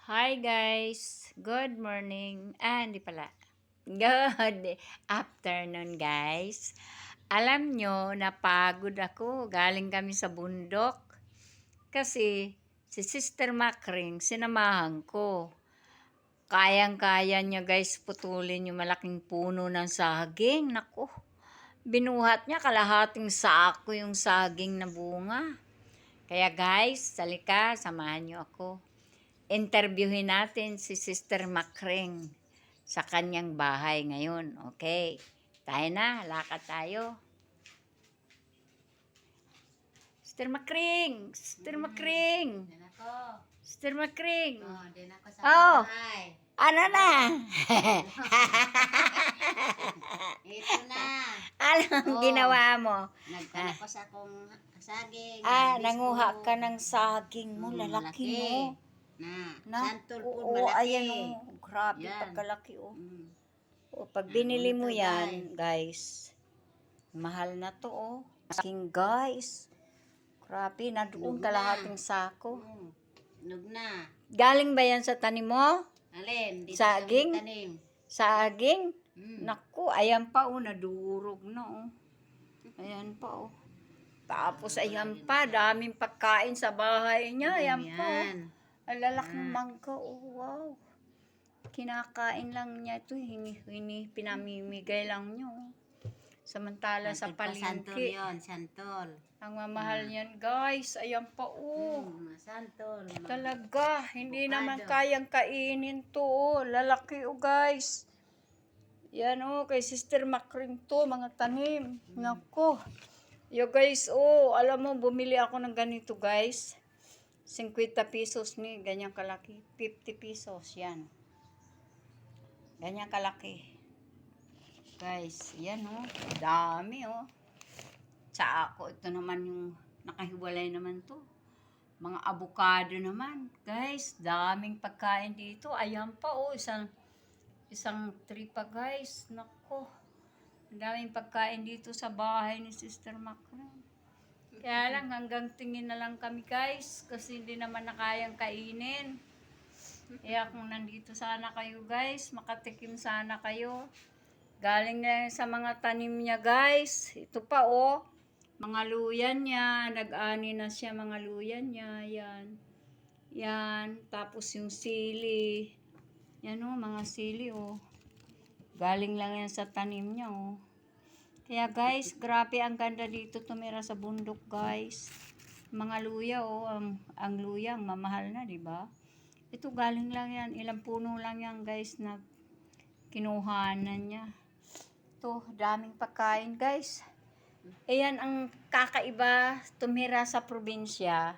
Hi guys! Good morning. Hindi pala. Good afternoon guys. Alam nyo, napagod ako. Galing kami sa bundok. Kasi si Sister Macring, sinamahan ko. Kayang-kaya niya guys putulin yung malaking puno ng saging. Naku, binuhat niya kalahating sako yung saging na bunga. Kaya guys, salika, samahan niyo ako. Interviewin natin si Sister Macring sa kanyang bahay ngayon. Okay. Tayo na, lakad tayo. Sister Macring! Sister Macring! Din ako. Sister Macring! Din ako sa Oh! bahay. Ano na? Ito na. Anong ginawa mo? Nagkala ko sa akong saging. Nanguha ka ng saging mo. Lalaki mo. Santol po Oo, malaki. ayan o. Grabe, Yan. pagkalaki o. Pag binili mo yan, guys, mahal na to o. Saging, guys. Grabe, na doon kalahating sako. Nog na. Galing ba yan sa tanim mo? Alin? Dito Saging? sa tanim. Saging? Naku, ayan pa o, nadurog na o. Ayan pa o. Tapos ayan pa, daming pagkain sa bahay niya. Ayan pa o. Ang lalaking mangga o, wow. Kinakain lang niya ito, pinamimigay lang niyo. Samantala sa Santol palengke, yun, santol. ang mamahal niyan guys, ayan pa o. Santol. Talaga, hindi naman kayang kainin to o. Lalaki o guys. Yan o, kay Sister Macring to, mga tanim. Nako. Yo guys, alam mo, bumili ako ng ganito guys. 50 pesos ni, ganyan kalaki. 50 pesos, yan. Ganyan kalaki. Guys, yan o. Dami o. Sa ako, ito naman yung nakahiwalay naman to. Mga avocado naman. Guys, daming pagkain dito. Ayan pa o. Isang tree pa guys. Nako. Daming pagkain dito sa bahay ni Sister Macring. Kaya lang, hanggang tingin na lang kami guys. Kasi hindi naman na kayang kainin. Kaya kung nandito sana kayo guys, makatikim sana kayo. Galing na sa mga tanim niya guys. Ito pa o. Mga luyan niya. Nag-ani na siya mga luyan niya. Yan. Yan. Tapos yung sili. Yan o, mga sili o. Galing lang yan sa tanim niya o. Kaya guys, grabe ang ganda dito tumira sa bundok guys. Mga luya o. Ang luya, mamahal na, di ba? Ito galing lang yan. Ilang puno lang yan guys na kinuhanan niya. Ito, daming pagkain guys. Ayan ang kakaiba tumira sa probinsya.